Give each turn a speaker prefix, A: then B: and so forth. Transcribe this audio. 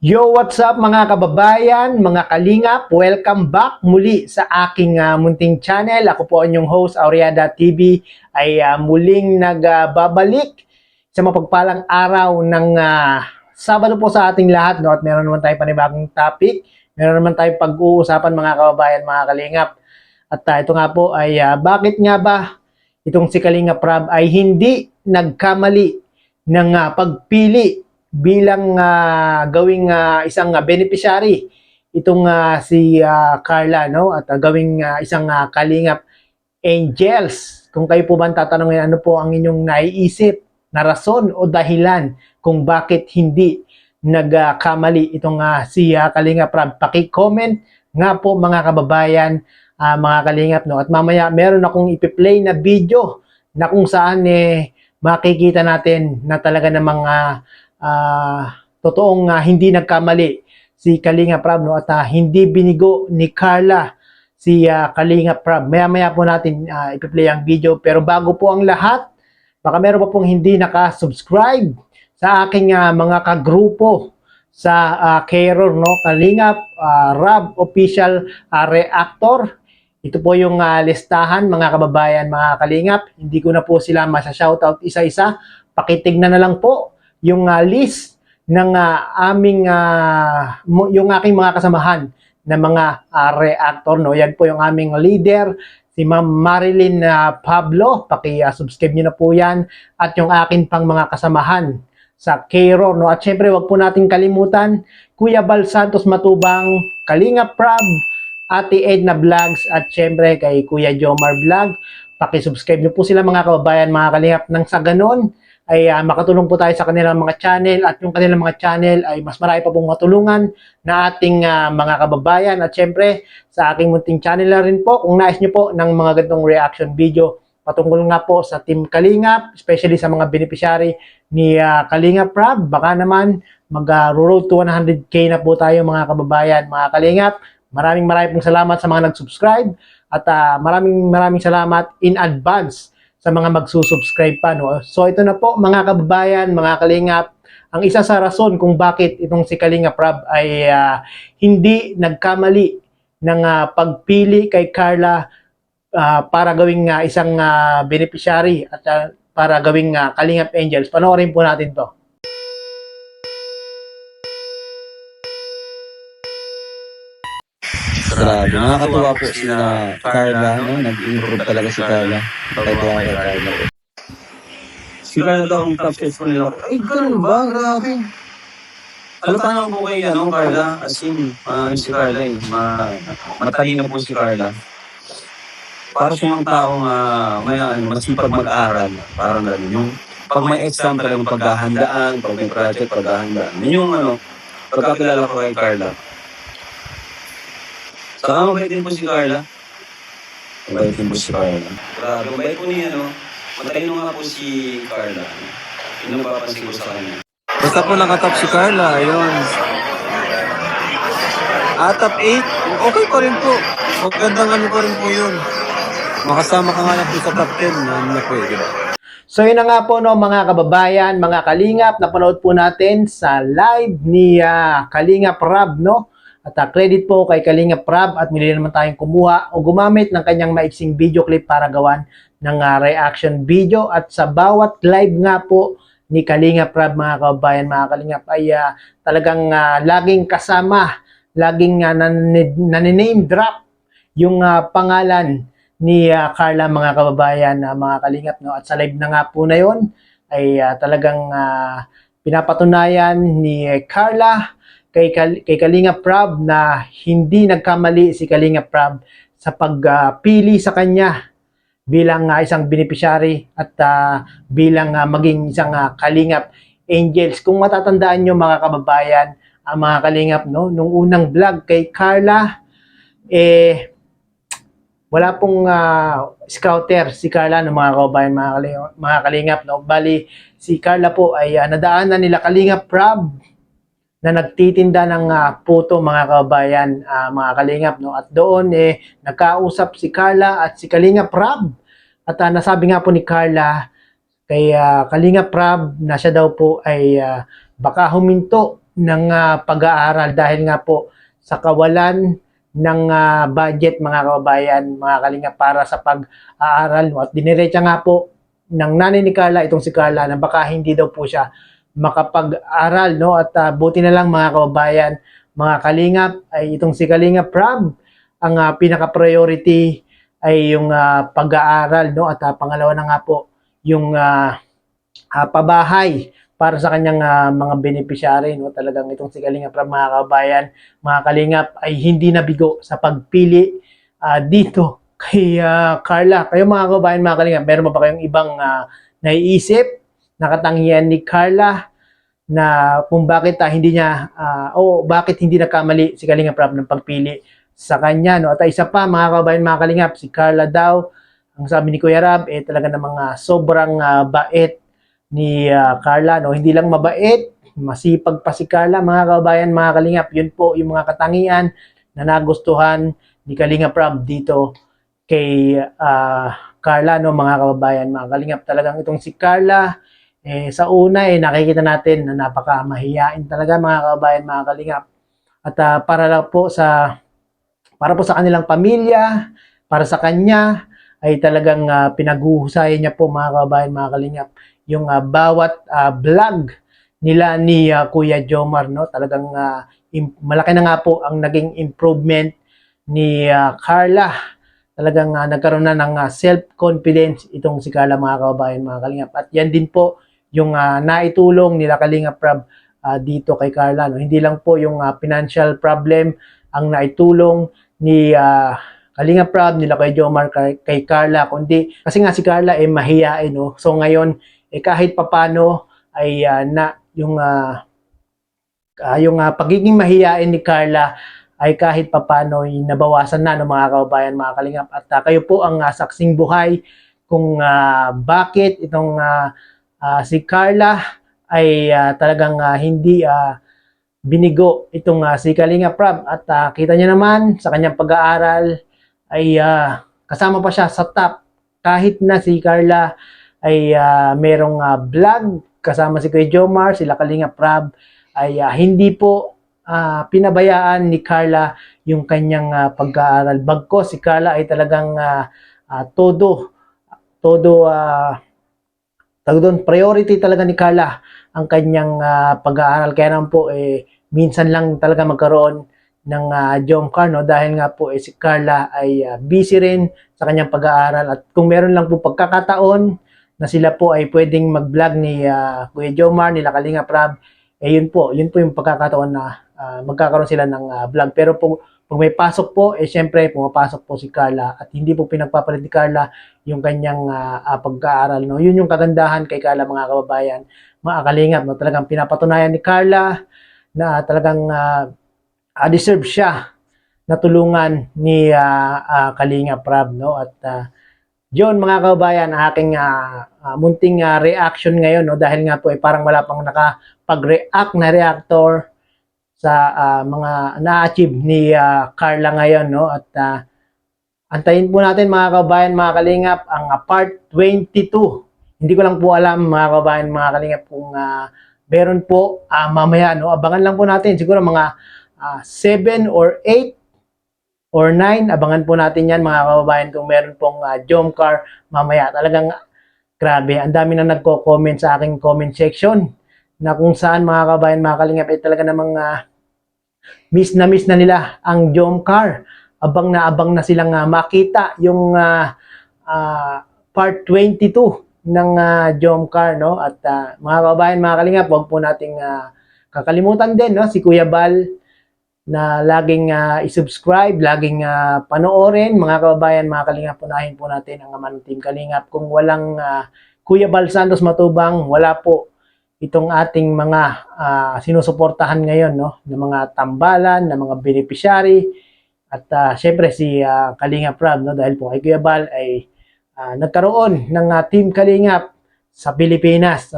A: Yo, what's up mga kababayan, mga kalingap? Welcome back muli sa aking munting channel. Ako po ang inyong host, Aureada TV, ay muling nagbabalik sa mapagpalang araw ng Sabado po sa ating lahat. No? At meron naman tayong panibagong topic. Meron naman tayong pag-uusapan mga kababayan, mga kalingap. At ito nga po ay bakit nga ba itong si Kalingap Rab ay hindi nagkamali ng pagpili bilang gawing isang beneficiary itong si Carla, no, at gawing isang Kalingap Angels. Kung kayo po ba tatanungin ano po ang inyong naiisip na rason o dahilan kung bakit hindi nagkamali itong si Kalingap Rab, paki-comment nga po mga kababayan, mga Kalingap, no, at mamaya meron akong ipi-play na video na kung saan makikita natin na talaga namang totoong hindi nagkamali si Kalingap Rab, no, at hindi binigo ni Carla si Kalingap Rab. Maya-maya po natin ipi-play ang video, pero bago po ang lahat, baka meron pa pong hindi naka-subscribe sa aking mga kagrupo sa Keror, no, Kalingap Rab Official Reactor. Ito po yung listahan mga kababayan, mga Kalingap. Hindi ko na po sila masa-shoutout isa-isa. Pakitignan na lang po yung list ng yung aking mga kasamahan na mga reactor, no. Yan po yung aming leader, si Ma'am Marilyn Pablo. Paki-subscribe niyo na po yan, at yung akin pang mga kasamahan sa Keror, no. At syempre, wag po nating kalimutan Kuya Bal Santos Matubang, Kalingap Rab, Ate Edna Vlogs, at syempre kay Kuya Jomar Vlog. Paki-subscribe niyo po sila mga kababayan, mga Kalingap, nang sa ganon ay makatulong po tayo sa kanilang mga channel, at yung kanilang mga channel ay mas marami pa pong matulungan na ating mga kababayan. At syempre sa aking munting channel na rin po, kung nais nyo po ng mga ganitong reaction video patungkol nga po sa Team Kalingap, especially sa mga beneficiary ni Kalingap Rab, baka naman mag-road to 100k na po tayo mga kababayan, mga Kalingap. Maraming pong salamat sa mga nag-subscribe, at maraming salamat in advance sa mga magsusubscribe pa, no? So ito na po mga kababayan, mga Kalingap, ang isa sa rason kung bakit itong si Kalingap Rab ay hindi nagkamali ng pagpili kay Carla para gawing isang beneficiary at para gawing Kalingap Angels. Panoorin po natin to.
B: Grabe, nakakatuwa po sila Carla, no? Nag-improve talaga si Carla. Kaya kay Carla. Si Carla daw ang top chef ko nila. Ay, ganun ba? Grabe. Alam pa naman po kay Carla, as in, si Carla matalino po si Carla. Para siyang taong masipag mag-aral. Parang gano'n. Yung pag may exam talagang paghahandaan, pag may project, paghahandaan. Yun yung pagkakilala ko kay Carla. Saka mabait din po si Carla. Mabait din po si Carla. Grabe, mabait po niya, no? Matalino nga po si Carla. Yun ang papansin ko sa kanya. Basta po nakatap si Carla, yun. Top 8, okay pa rin po. Magandang ano pa rin po yun. Makasama ka nga na po sa top 10, na pwede.
A: So yun na nga po, no, mga kababayan, mga Kalingap, napanood po natin sa live ni Kalingap Rab, no? At credit po kay Kalingap Rab, at muli naman tayong kumuha o gumamit ng kanyang maiksing video clip para gawan ng reaction video. At sa bawat live nga po ni Kalingap Rab, mga kababayan, mga Kalingap, ay talagang laging kasama, laging naniname drop yung pangalan ni Carla, mga kababayan, mga Kalingap, no? At sa live na nga po na yun ay talagang pinapatunayan ni Carla kay Kalingap Rab na hindi nagkamali si Kalingap Rab sa pagpili sa kanya bilang isang beneficiary at bilang maging isang Kalingap Angels. Kung matatandaan nyo mga kababayan, mga Kalingap, no, nung unang vlog kay Carla, wala pong scouter si Carla, no, mga kababayan, mga Kalingap, no. Bali, si Carla po ay nadaanan nila Kalingap Rab na nagtitinda ng puto, mga kababayan, mga Kalingap, no. At doon nagkausap si Carla at si Kalingap Rab, at nasabi nga po ni Carla kay Kalingap Rab na siya daw po ay baka huminto ng pag-aaral dahil nga po sa kawalan ng budget mga kababayan, mga kalinga para sa pag-aaral. At diniretsa nga po ng nanay ni Carla, itong si Carla, na baka hindi daw po siya makapag-aral, no? At buti na lang mga kababayan, mga kalingap, ay itong si Kalingap Prab, ang pinaka-priority ay yung pag-aaral, no? At pangalawa na nga po, yung pabahay para sa kanyang mga beneficiary, no? Talagang itong si Kalingap Prab, mga kababayan, mga kalingap, ay hindi nabigo sa pagpili dito kay Carla. Kayo mga kababayan, mga kalingap, meron ba kayong ibang naiisip na katangian ni Carla na kung bakit hindi niya o bakit hindi nagkamali si Kalingap Prab ng pagpili sa kanya, no? At isa pa mga kababayan, mga kalingap, si Carla daw, ang sabi ni Kuya Rab, talaga namang sobrang bait ni Carla, no? Hindi lang mabait, masipag pa si Carla, mga kababayan, mga kalingap. Yun po yung mga katangian na nagustuhan ni Kalingap Prab dito kay Carla, no, mga kababayan, mga kalingap. Talagang itong si Carla, sa una nakikita natin na napakamahiyain talaga, mga kababayan, mga kalingap. At para po sa kanilang pamilya, para sa kanya, ay talagang pinaghuhusayan niya po, mga kababayan, mga kalingap, yung bawat vlog nila ni Kuya Jomar, no? Talagang malaki na nga po ang naging improvement ni Carla. Talagang nagkaroon na ng self-confidence itong si Carla, mga kababayan, mga kalingap. At yan din po yung naitulong nila Kalingap Prab dito kay Carla, no? Hindi lang po yung financial problem ang naitulong ni Kalingap Prab, nila kay Jomar, kay Carla, kundi kasi nga si Carla mahiyain, no? So ngayon kahit papano ay yung pagiging mahiyain ni Carla ay kahit papano ay nabawasan na, no, mga kababayan, mga kalingap. At kayo po ang saksing buhay kung bakit itong si Carla ay talagang hindi binigo itong si Kalingap Prab. At kita niyo naman sa kanyang pag-aaral ay kasama pa siya sa top. Kahit na si Carla ay merong vlog kasama si Kuya Jomar, sila Kalingap Prab, ay hindi po pinabayaan ni Carla yung kanyang pag-aaral. Bagkus si Carla ay talagang todo priority talaga ni Carla ang kanyang pag-aaral. Kaya naman po minsan lang talaga magkaroon ng jump car, no? Dahil nga po si Carla ay busy rin sa kanyang pag-aaral. At kung meron lang po pagkakataon na sila po ay pwedeng mag-vlog ni Kuya Jomar, nila Kalingap Prab, yun po yung pagkakataon na magkakaroon sila ng vlog. Pero pag may pasok po, syempre pumapasok po si Carla at hindi po pinagpapalit ni Carla yung kanyang pag-aaral, no? Yun yung kagandahan kay Carla, mga kababayan, mga kalingap, no? Talagang pinapatunayan ni Carla na talagang deserve siya na tulungan ni Kalingap Prab, no? At yun, mga kababayan, aking munting reaction ngayon, no? Dahil nga po parang wala pang nakapag-react na reactor sa mga na-achieve ni Carla ngayon, no? At antayin po natin, mga kababayan, mga kalingap, ang part 22. Hindi ko lang po alam, mga kababayan, mga kalingap, kung meron po mamaya, no? Abangan lang po natin, siguro mga 7 or 8 or 9, abangan po natin yan, mga kababayan, kung meron pong jump car mamaya. Talagang grabe, ang dami na nagko-comment sa aking comment section na kung saan, mga kababayan, mga kalingap, talaga namang miss na nila ang jump car. Abang na silang makita yung part 22 ng jump car, no? At mga kababayan, mga kalingap, huwag po nating kakalimutan din, no, si Kuya Bal, na laging i-subscribe, laging panoorin, mga kababayan, mga kalingap. Punahin po natin ang ama ng Team Kalingap. Kung walang Kuya Bal Santos Matubang, wala po itong ating mga sinusuportahan ngayon, no, ng mga tambalan, ng mga beneficiary. At syempre si Kalingap Prab, no, dahil po kay Kuya Bal ay nagkaroon ng Team Kalingap sa Pilipinas.